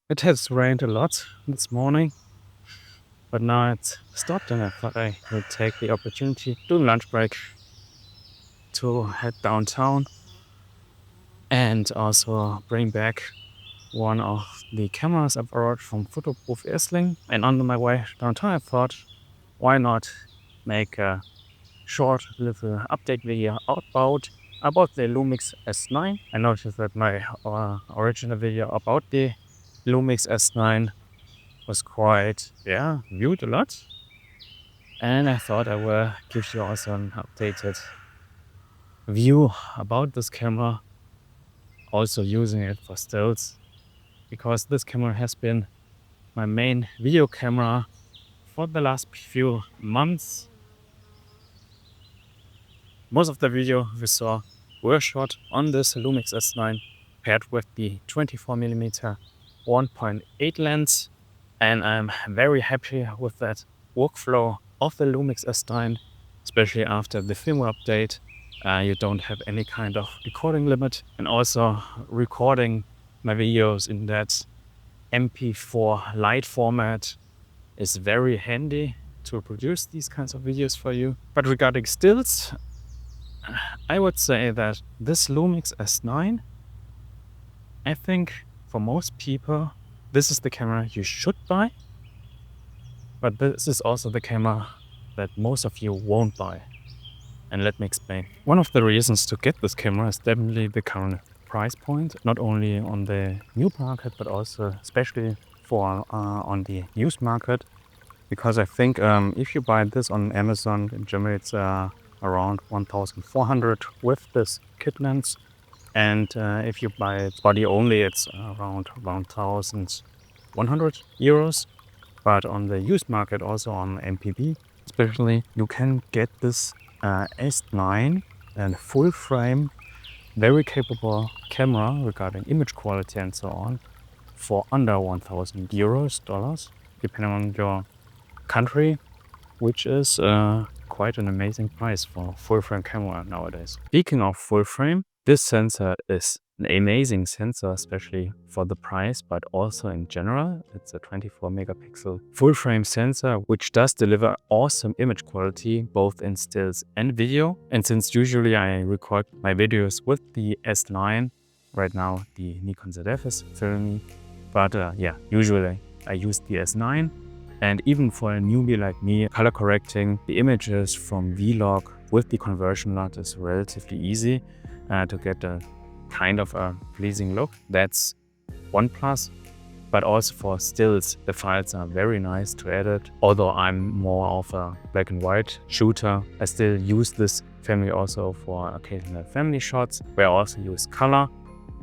It has rained a lot this morning, but now it's stopped, and I thought I would take the opportunity during lunch break to head downtown and also bring back one of the cameras I borrowed from Photography Sling. And on my way downtown, I thought, why not make a short little update video about the Lumix S9. I noticed that my original video about the Lumix S9 was quite, viewed a lot. And I thought I will give you also an updated view about this camera, also using it for stills, because this camera has been my main video camera for the last few months. Most of the video we saw were shot on this Lumix S9 paired with the 24mm 1.8 lens, and I'm very happy with that workflow of the Lumix S9, especially after the firmware update. You don't have any kind of recording limit, and also recording my videos in that MP4 Lite format is very handy to produce these kinds of videos for you. But regarding stills, I would say that this Lumix S9, I think for most people, this is the camera you should buy, but this is also the camera that most of you won't buy. And let me explain. One of the reasons to get this camera is definitely the current price point, not only on the new market, but also especially for on the used market. Because I think if you buy this on Amazon in Germany, it's around 1,400 with this kit lens. And if you buy it body only, it's around 1,100 euros. But on the used market, also on MPB especially, you can get this S9 and full frame, very capable camera regarding image quality and so on for under 1,000 euros, dollars, depending on your country, which is quite an amazing price for full frame camera nowadays. Speaking of full frame, this sensor is an amazing sensor, especially for the price, but also in general. It's a 24 megapixel full frame sensor, which does deliver awesome image quality, both in stills and video. And since usually I record my videos with the S9, right now the Nikon ZF is filming me, but usually I use the S9. And even for a newbie like me, color correcting the images from Vlog with the conversion LUT is relatively easy to get a kind of a pleasing look. That's one plus. But also for stills, the files are very nice to edit. Although I'm more of a black and white shooter, I still use this family also for occasional family shots, where I also use color.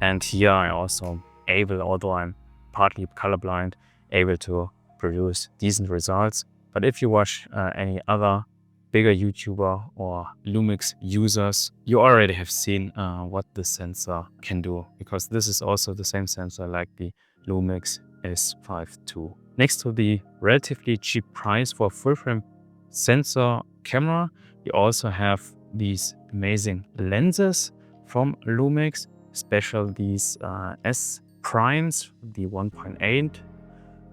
And here I also although I'm partly colorblind, able to produce decent results. But if you watch any other bigger YouTuber or Lumix users, you already have seen what this sensor can do, because this is also the same sensor like the Lumix S5 II. Next to the relatively cheap price for full frame sensor camera, you also have these amazing lenses from Lumix, especially these S primes, the 1.8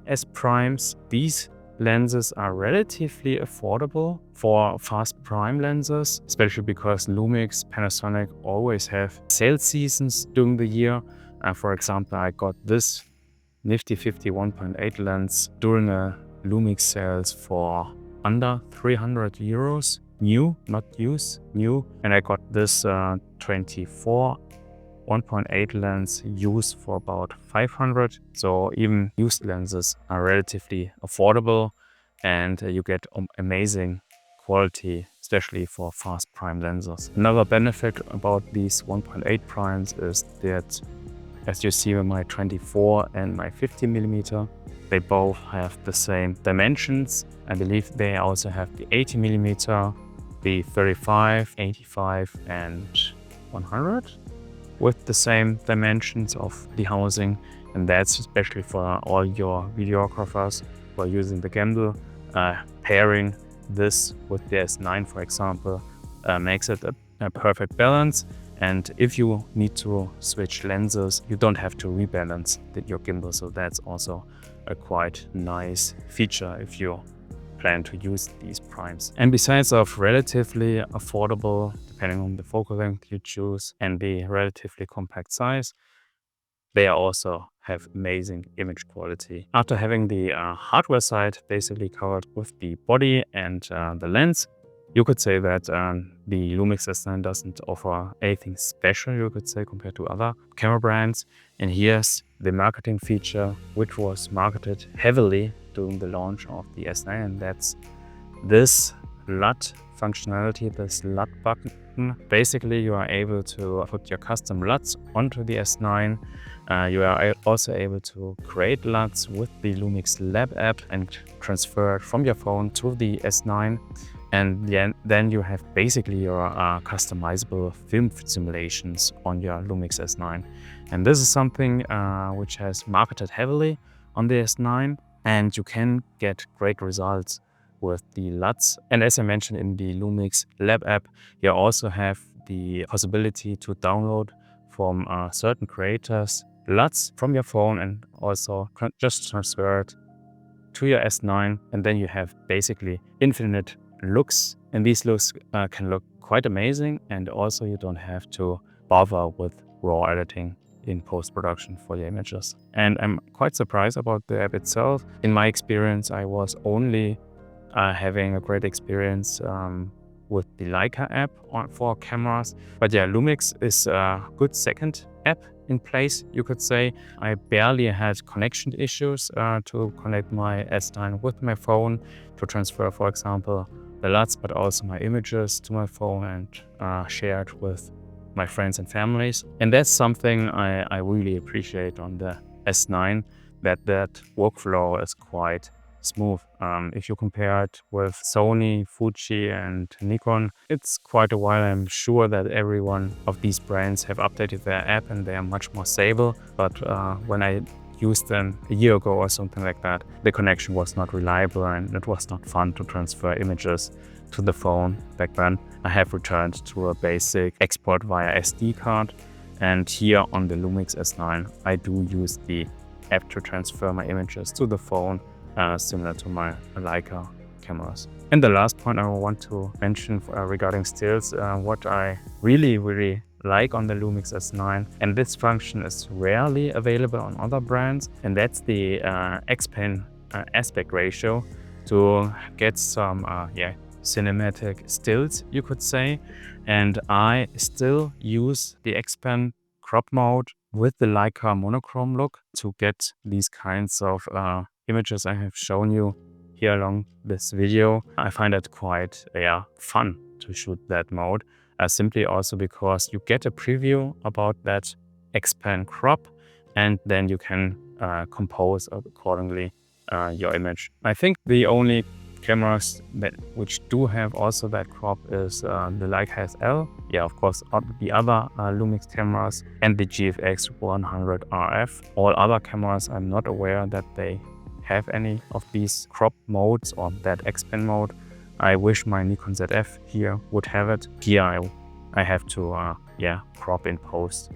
S primes. These lenses are relatively affordable for fast prime lenses, especially because Lumix, Panasonic always have sales seasons during the year. For example, I got this nifty 50 1.8 lens during a Lumix sales for under 300 euros, new, not used, new. And I got this 24 1.8 lens used for about 500. So even used lenses are relatively affordable, and you get amazing quality, especially for fast prime lenses. Another benefit about these 1.8 primes is that, as you see with my 24 and my 50mm, they both have the same dimensions. I believe they also have the 80mm, the 35, 85 and 100 with the same dimensions of the housing. And that's especially for all your videographers who are using the gimbal. Pairing this with the S9, for example, makes it a perfect balance. And if you need to switch lenses, you don't have to rebalance your gimbal. So that's also a quite nice feature if you plan to use these primes. And besides of relatively affordable, depending on the focal length you choose, and the relatively compact size, they also have amazing image quality. After having the hardware side basically covered with the body and the lens, you could say that the Lumix S9 doesn't offer anything special, you could say, compared to other camera brands. And here's the marketing feature, which was marketed heavily during the launch of the S9, and that's this LUT functionality, this LUT button. Basically, you are able to put your custom LUTs onto the S9. You are also able to create LUTs with the Lumix Lab app and transfer it from your phone to the S9. And then you have basically your customizable film simulations on your Lumix S9. And this is something which has marketed heavily on the S9, and you can get great results with the LUTs. And as I mentioned in the Lumix Lab app, you also have the possibility to download from certain creators LUTs from your phone and also just transfer it to your S9. And then you have basically infinite looks, and these looks can look quite amazing, and also you don't have to bother with raw editing in post-production for your images. And I'm quite surprised about the app itself. In my experience, I was only having a great experience with the Leica app for cameras. But yeah, Lumix is a good second app in place, you could say. I barely had connection issues to connect my S9 with my phone to transfer, for example, the LUTs, but also my images to my phone and share it with my friends and families. And that's something I really appreciate on the S9, that workflow is quite smooth. If you compare it with Sony, Fuji and Nikon, it's quite a while. I'm sure that every one of these brands have updated their app and they are much more stable. But when I used them a year ago or something like that, the connection was not reliable and it was not fun to transfer images to the phone back then. I have returned to a basic export via SD card, and here on the Lumix S9 I do use the app to transfer my images to the phone, similar to my Leica cameras. And the last point I want to mention regarding stills, what I really like on the Lumix S9, and this function is rarely available on other brands, and that's the Xpan aspect ratio to get some cinematic stills, you could say. And I still use the Xpan crop mode with the Leica monochrome look to get these kinds of images I have shown you here along this video. I find it quite fun to shoot that mode, simply also because you get a preview about that Xpan crop, and then you can compose accordingly your image. I think the only cameras which do have also that crop is the Leica SL, of course the other Lumix cameras, and the GFX 100 RF. All other cameras, I'm not aware that they have any of these crop modes or that Xpan mode. I wish my Nikon ZF here would have it. Here I have to crop in post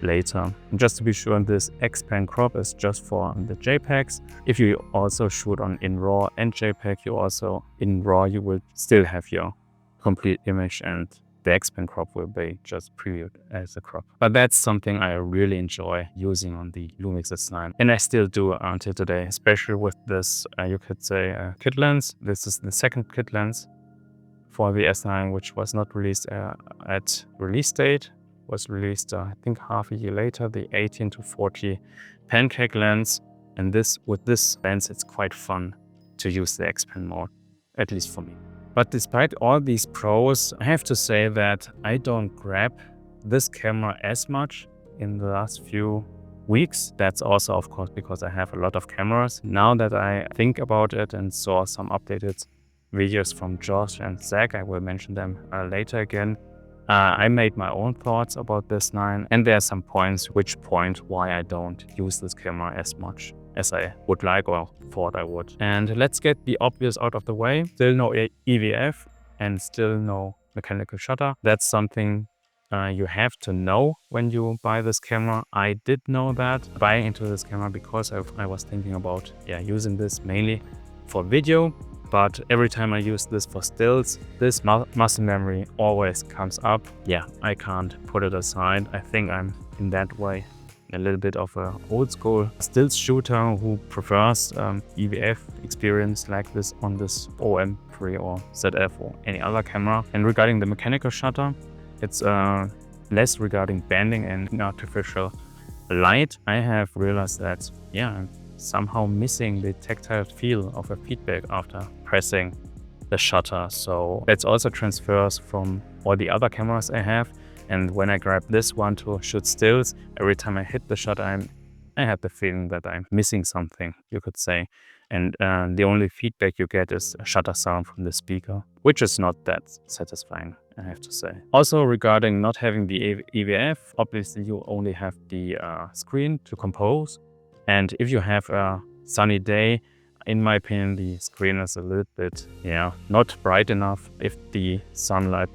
later. And just to be sure, this Xpan crop is just for the JPEGs. If you also shoot in RAW and JPEG, in RAW you will still have your complete image, and the Xpan crop will be just previewed as a crop. But that's something I really enjoy using on the Lumix S9, and I still do until today, especially with this, you could say, kit lens. This is the second kit lens for the S9, which was not released at release date. Was released, I think, half a year later, the 18-40 pancake lens. And with this lens, it's quite fun to use the Xpan mode, at least for me. But despite all these pros, I have to say that I don't grab this camera as much in the last few weeks. That's also, of course, because I have a lot of cameras. Now that I think about it and saw some updated videos from Josh and Zach, I will mention them later again. I made my own thoughts about this 9, and there are some points which point why I don't use this camera as much as I would like or thought I would. And let's get the obvious out of the way. Still no EVF and still no mechanical shutter. That's something you have to know when you buy this camera. I did know that buying into this camera because I was thinking about using this mainly for video, but every time I use this for stills, this muscle memory always comes up. I can't put it aside. I think I'm in that way a little bit of a old school stills shooter who prefers EVF experience like this on this OM3 or ZF or any other camera. And regarding the mechanical shutter, it's less regarding bending and artificial light. I have realized that I'm somehow missing the tactile feel of a feedback after pressing the shutter. So that's also transfers from all the other cameras I have. And when I grab this one to shoot stills, every time I hit the shutter, I have the feeling that I'm missing something, you could say. And the only feedback you get is a shutter sound from the speaker, which is not that satisfying, I have to say. Also, regarding not having the EVF, obviously you only have the screen to compose. And if you have a sunny day, in my opinion, the screen is a little bit, not bright enough if the sunlight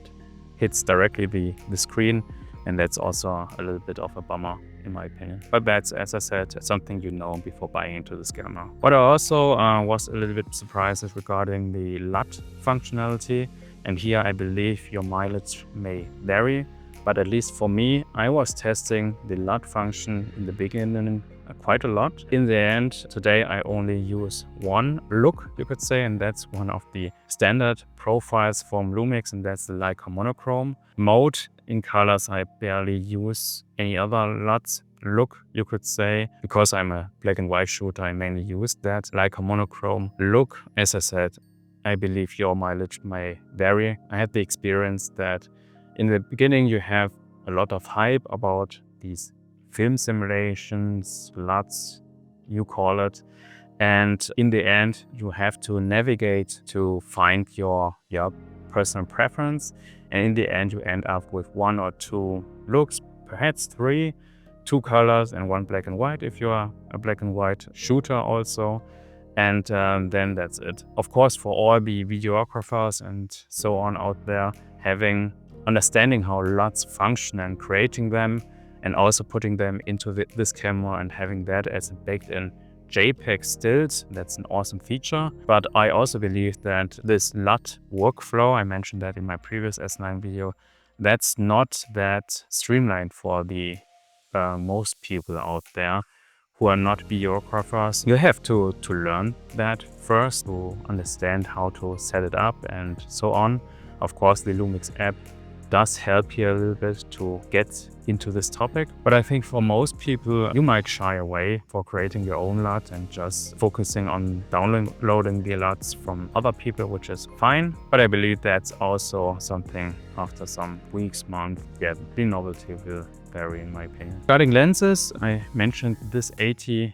hits directly the screen, and that's also a little bit of a bummer in my opinion. But that's, as I said, something you know before buying into this camera. What I also was a little bit surprised is regarding the LUT functionality, and here I believe your mileage may vary, but at least for me, I was testing the LUT function in the beginning quite a lot. In the end, today I only use one look, you could say, and that's one of the standard profiles from Lumix, and that's the Leica monochrome mode. In colors, I barely use any other LUT look, you could say. Because I'm a black and white shooter, I mainly use that Leica monochrome look. As I said, I believe your mileage may vary. I had the experience that in the beginning you have a lot of hype about these film simulations, LUTs, you call it. And in the end, you have to navigate to find your personal preference. And in the end, you end up with one or two looks, perhaps three, 2 colors and 1 black and white if you are a black and white shooter also. And then that's it. Of course, for all the videographers and so on out there, understanding how LUTs function and creating them, and also putting them into this camera and having that as a baked-in JPEG stills, that's an awesome feature. But I also believe that this LUT workflow, I mentioned that in my previous S9 video, that's not that streamlined for the most people out there who are not videographers. You have to learn that first to understand how to set it up and so on. Of course, the Lumix app does help here a little bit to get into this topic. But I think for most people, you might shy away for creating your own LUT and just focusing on downloading the LUTs from other people, which is fine. But I believe that's also something after some weeks, months, the novelty will vary in my opinion. Regarding lenses, I mentioned this 80-40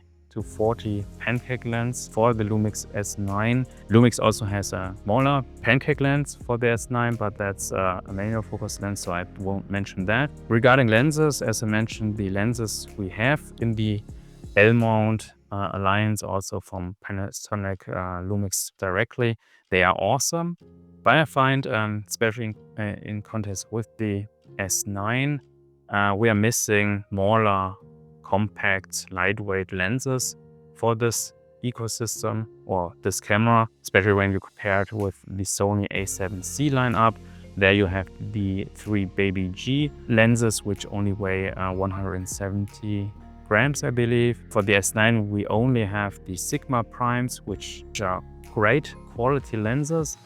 pancake lens for the Lumix S9. Lumix also has a smaller pancake lens for the S9, but that's a manual focus lens, so I won't mention that. Regarding lenses, as I mentioned, the lenses we have in the L-mount alliance, also from Panasonic Lumix directly, they are awesome. But I find, especially in context with the S9, we are missing smaller, compact, lightweight lenses for this ecosystem or this camera, especially when you compare it with the Sony A7C lineup. There you have the 3 Baby G lenses, which only weigh 170 grams, I believe. For the S9, we only have the Sigma primes, which are great quality lenses,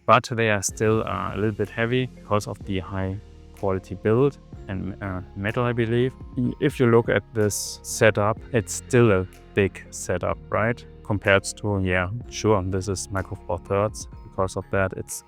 but they are still a little bit heavy because of the high quality build and metal, I believe. If you look at this setup, it's still a big setup, right? Compared to, sure, this is Micro Four Thirds. Because of that, it's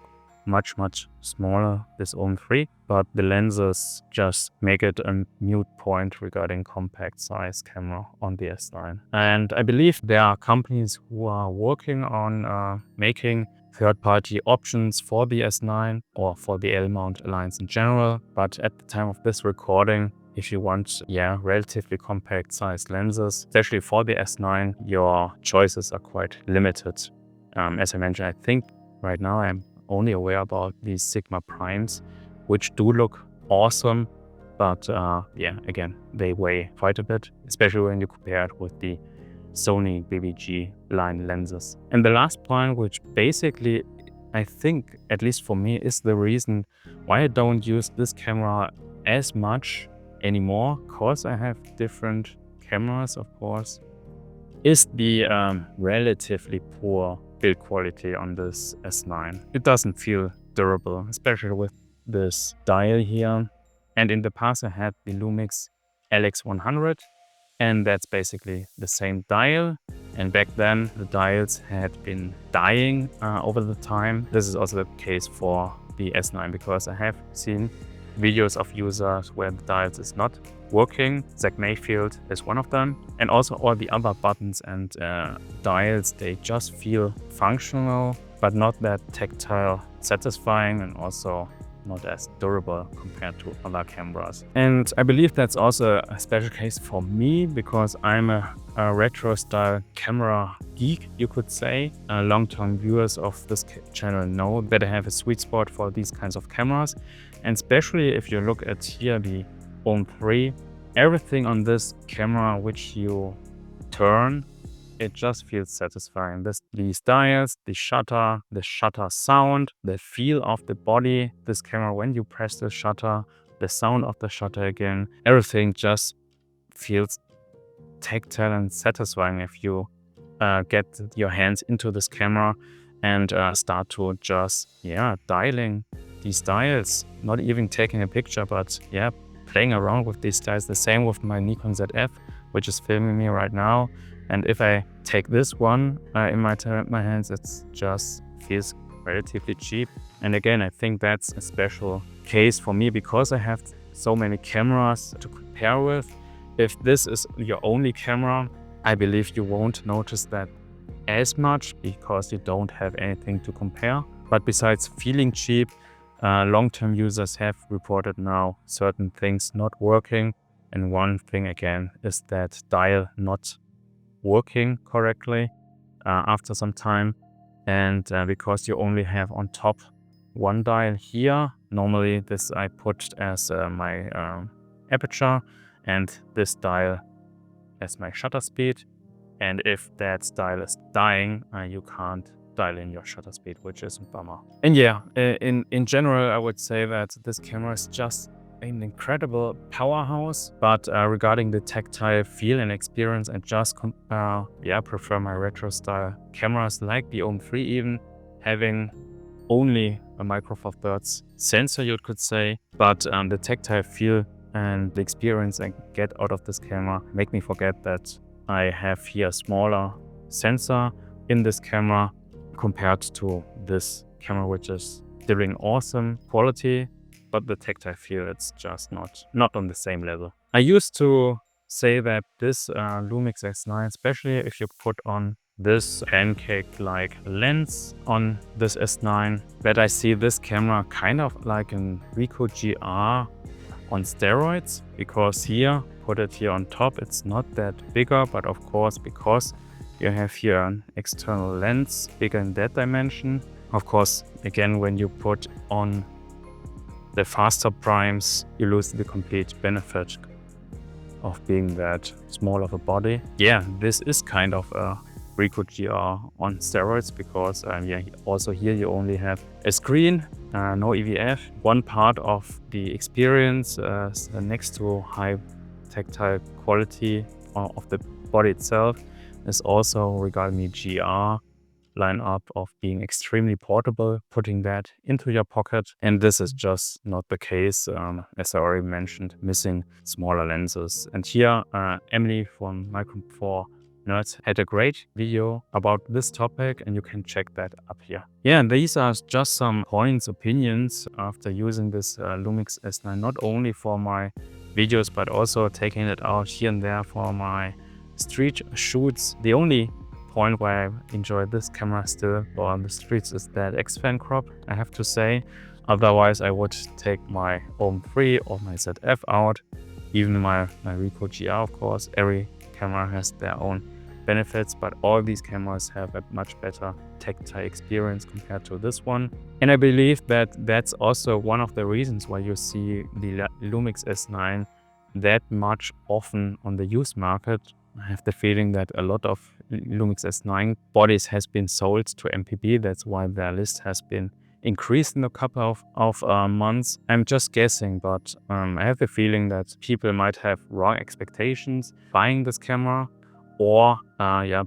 much smaller, this OM3, but the lenses just make it a mute point regarding compact size camera on the S9. And I believe there are companies who are working on making third-party options for the S9 or for the L-mount alliance in general. But at the time of this recording, if you want, relatively compact sized lenses, especially for the S9, your choices are quite limited. As I mentioned, I think right now I'm only aware about these Sigma primes, which do look awesome, but yeah, again, they weigh quite a bit, especially when you compare it with the Sony BBG line lenses. And the last point, which basically I think, at least for me, is the reason why I don't use this camera as much anymore, because I have different cameras, of course, is the relatively poor build quality on this S9. It doesn't feel durable, especially with this dial here. And in the past I had the Lumix LX100, and that's basically the same dial. And back then the dials had been dying over the time. This is also the case for the S9, because I have seen videos of users where the dials is not working. Zach Mayfield is one of them. And also all the other buttons and dials, they just feel functional, but not that tactile satisfying, and also not as durable compared to other cameras. And I believe that's also a special case for me, because I'm a retro style camera geek, you could say. Long-term viewers of this channel know that I have a sweet spot for these kinds of cameras. And especially if you look at here the Osmo 3, everything on this camera which you turn, it just feels satisfying. These dials, the shutter sound, the feel of the body, this camera when you press the shutter, the sound of the shutter again, everything just feels tactile and satisfying if you get your hands into this camera and start to just, dialing these dials, not even taking a picture, but playing around with these dials. The same with my Nikon ZF, which is filming me right now. And if I take this one in my hands, it just feels relatively cheap. And again, I think that's a special case for me, because I have so many cameras to compare with. If this is your only camera, I believe you won't notice that as much, because you don't have anything to compare. But besides feeling cheap, long-term users have reported now certain things not working. And one thing again is that dial not working correctly after some time, and because you only have on top one dial here. Normally this I put as my aperture, and this dial as my shutter speed. And if that dial is dying, you can't dial in your shutter speed, which is a bummer. And in general, I would say that this camera is just an incredible powerhouse, but regarding the tactile feel and experience, I just prefer my retro style cameras like the Osmo 3, even having only a micro four thirds sensor, you could say. But the tactile feel and the experience I get out of this camera make me forget that I have here a smaller sensor in this camera compared to this camera, which is delivering awesome quality, but the tactile feel, it's just not on the same level. I used to say that this Lumix S9, especially if you put on this pancake-like lens on this S9, that I see this camera kind of like an Ricoh GR on steroids, because here, put it here on top, it's not that bigger, but of course, because you have here an external lens bigger in that dimension. Of course, again, when you put on the faster primes, you lose the complete benefit of being that small of a body. Yeah, this is kind of a Ricoh GR on steroids, because also here you only have a screen, no EVF. One part of the experience next to high tactile quality of the body itself is also regarding the GR lineup of being extremely portable, putting that into your pocket. And this is just not the case, as I already mentioned, missing smaller lenses. And here Emily from Micro 4 Nerds had a great video about this topic, and you can check that up here. Yeah, and these are just some points, opinions after using this Lumix S9, not only for my videos, but also taking it out here and there for my street shoots. The only point where I enjoy this camera still on the streets is that Xpan crop, I have to say. Otherwise, I would take my Osmo 3 or my ZF out, even my Ricoh GR, of course. Every camera has their own benefits, but all these cameras have a much better tactile experience compared to this one. And I believe that that's also one of the reasons why you see the Lumix S9 that much often on the used market. I have the feeling that a lot of Lumix S9 bodies has been sold to MPB. That's why their list has been increased in a couple of months. I'm just guessing, but I have the feeling that people might have wrong expectations buying this camera, or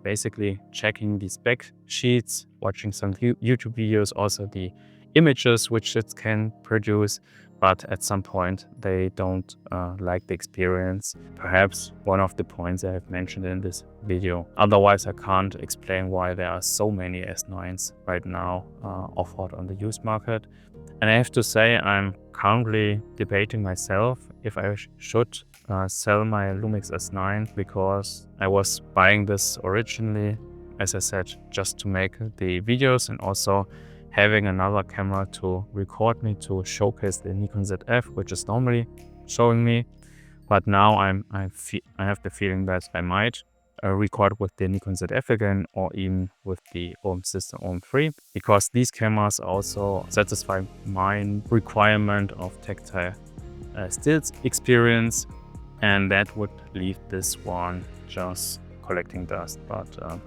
basically checking the spec sheets, watching some YouTube videos, also the images which it can produce, but at some point they don't like the experience. Perhaps one of the points I have mentioned in this video. Otherwise, I can't explain why there are so many S9s right now offered on the used market. And I have to say, I'm currently debating myself if I should sell my Lumix S9, because I was buying this originally, as I said, just to make the videos and also having another camera to record me, to showcase the Nikon ZF, which is normally showing me. But now I have the feeling that I might record with the Nikon ZF again, or even with the OM system OM3, because these cameras also satisfy my requirement of tactile stills experience, and that would leave this one just collecting dust. But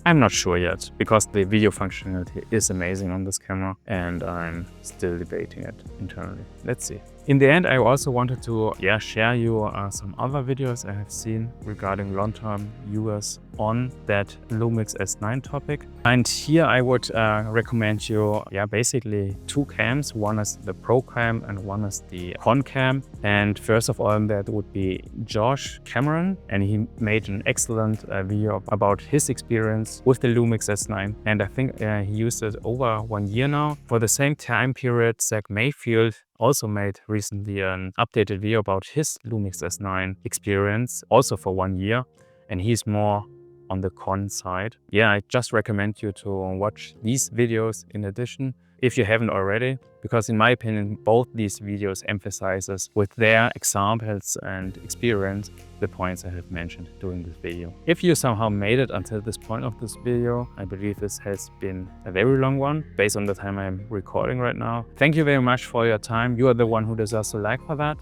I'm not sure yet, because the video functionality is amazing on this camera and I'm still debating it internally. Let's see. In the end, I also wanted to share you some other videos I have seen regarding long-term viewers on that Lumix S9 topic. And here I would recommend you basically two cams. One is the Pro Cam and one is the Con Cam. And first of all, that would be Josh Cameron, and he made an excellent video about his experience with the Lumix S9. And I think he used it over 1 year now. For the same time period, Zach Mayfield also made recently an updated video about his Lumix S9 experience, also for 1 year, and he's more on the con side. I just recommend you to watch these videos in addition, if you haven't already, because in my opinion, both these videos emphasizes with their examples and experience the points I have mentioned during this video. If you somehow made it until this point of this video, I believe this has been a very long one based on the time I'm recording right now. Thank you very much for your time. You are the one who deserves a like for that.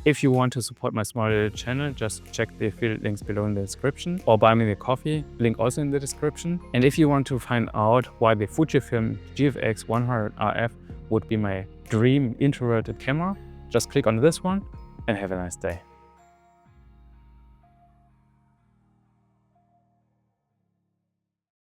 If you want to support my small little channel, just check the affiliate links below in the description, or buy me a coffee, link also in the description. And if you want to find out why the Fujifilm X100VI would be my dream introverted camera, just click on this one and have a nice day.